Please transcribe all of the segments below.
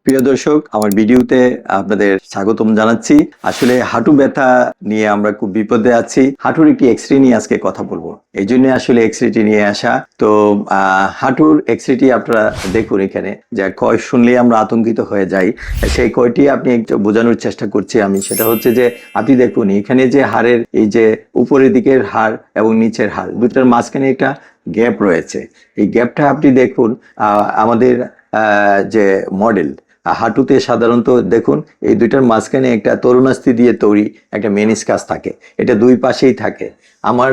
প্রিয় দর্শক, আমার ভিডিওতে আপনাদের স্বাগতম জানাচ্ছি। আসলে হাঁটু ব্যথা নিয়ে আমরা খুব বিপদে আছি। হাঁটুর একটি এক্সরে নিয়ে আজকে কথা বলবো, এই জন্য আসলে এক্সরেটি নিয়ে আসা। তো হাঁটুর এক্সরেটি আপনারা দেখুন, এখানে যে কয় শুনলেই আমরা আতঙ্কিত হয়ে যাই, সেই কয়টি আপনি একটু বোঝানোর চেষ্টা করছি আমি। সেটা হচ্ছে যে আপনি দেখুন এখানে যে হাড়ের এই যে উপরের দিকের হাড় এবং নিচের হাড় দুটার মাঝখানে একটা গ্যাপ রয়েছে। এই গ্যাপটা আপনি দেখুন, আমাদের যে মডেল হাঁটুতে সাধারণত দেখুন এই দুইটার মাঝখানে একটা তরুণাস্থি দিয়ে তৈরি একটা মেনিসকাস থাকে, এটা দুই পাশেই থাকে। আমার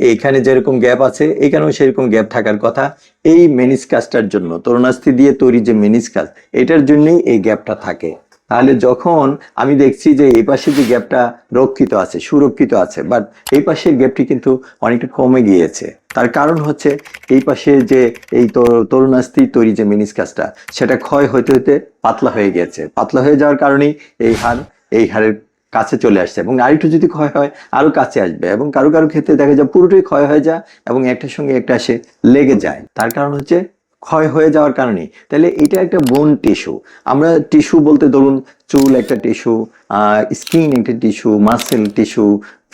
এইখানে যেরকম গ্যাপ আছে এখানেও সেরকম গ্যাপ থাকার কথা। এই মেনিসকাসটার জন্য, তরুণাস্থি দিয়ে তৈরি যে মেনিসকাস, এটার জন্যই এই গ্যাপটা থাকে। তাহলে যখন আমি দেখছি যে এই পাশে যে গ্যাপটা রক্ষিত আছে, সুরক্ষিত আছে, বাট এই পাশের গ্যাপটি কিন্তু অনেকটা কমে গিয়েছে। তার কারণ হচ্ছে এই পাশে যে এই তরুণাস্থি তৈরি যে মেনিসকাসটা, সেটা ক্ষয় হইতে হইতে পাতলা হয়ে গেছে। পাতলা হয়ে যাওয়ার কারণেই এই হাড়ের কাছে চলে আসছে, এবং আরেকটু যদি ক্ষয় হয় আরো কাছে আসবে, এবং কারো কারো ক্ষেত্রে দেখা যায় পুরোটাই ক্ষয় হয়ে যায় এবং একটার সঙ্গে একটা এসে লেগে যায়। তার কারণ হচ্ছে ক্ষয় হয়ে যাওয়ার কারণে। তাহলে এটা একটা বোন টিস্যু। আমরা টিস্যু বলতে ধরুন চুল একটা টিস্যু, স্কিন একটা টিস্যু, মাসেল টিস্যু,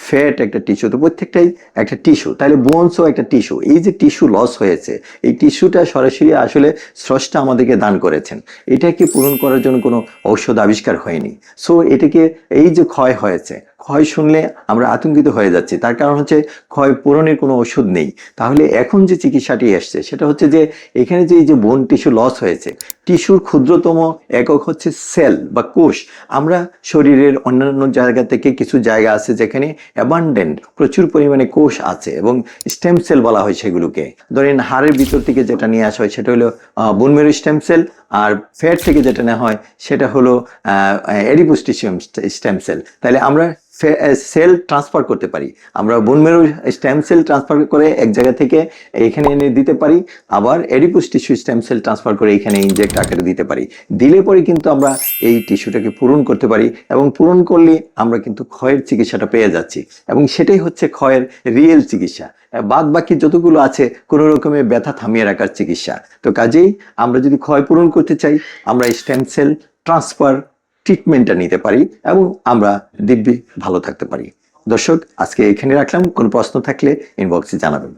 ফ্যাট একটা টিস্যু, তো প্রত্যেকটাই একটা টিস্যু। তাহলে বোনসও একটা টিস্যু। এই যে টিস্যু লস হয়েছে, এই টিস্যুটা সরাসরি আসলে স্রষ্টা আমাদেরকে দান করেছেন। এটাকে পূরণ করার জন্য কোনো ঔষধ আবিষ্কার হয়নি। সো এটাকে, এই যে ক্ষয় হয়েছে, ক্ষয় শুনলে আমরা আতঙ্কিত হয়ে যাচ্ছি। তার কারণ হচ্ছে ক্ষয় পূরণের কোনো ওষুধ নেই। তাহলে এখন যে চিকিৎসাটি এসছে সেটা হচ্ছে যে এখানে যে এই যে বোন টিস্যু লস হয়েছে, টিস্যুর ক্ষুদ্রতম একক হচ্ছে সেল বা কোষ। আমরা শরীরের অন্যান্য জায়গা থেকে কিছু জায়গা আছে যেখানে অ্যাবান্ডেন্ট প্রচুর পরিমাণে কোষ আছে, এবং স্টেম সেল বলা হয় সেগুলোকে। ধরেন হাড়ের ভিতর থেকে যেটা নিয়ে আসা হয় সেটা হলো বোন ম্যারো স্টেম সেল, আর ফ্যাট থেকে যেটা নেওয়া হয় সেটা হলো অ্যাডিপোজ টিস্যু স্টেম সেল। তাহলে আমরা সেল ট্রান্সফার করতে পারি, আমরা bone marrow stem cell transfer করে এক জায়গা থেকে এখানে এনে দিতে পারি, আবার adipose tissue stem cell transfer করে এখানে ইনজেক্ট আকারে দিতে পারি। দিলে পরে কিন্তু আমরা এই টিস্যুটাকে পূরণ করতে পারি, এবং পূরণ করলে আমরা কিন্তু ক্ষয়ের চিকিৎসাটা পেয়ে যাচ্ছি, এবং সেটাই হচ্ছে ক্ষয়ের রিয়েল চিকিৎসা। বাদ বাকি যতগুলো আছে কোনো রকমের ব্যথা থামিয়ে রাখার চিকিৎসা। তো কাজেই আমরা যদি ক্ষয় পূরণ করতে চাই, আমরা স্টেম সেল ট্রান্সফার ট্রিটমেন্টটা নিতে পারি, এবং আমরা দিব্যি ভালো থাকতে পারি। দর্শক, আজকে এখানে রাখলাম। কোনো প্রশ্ন থাকলে ইনবক্সে জানাবেন।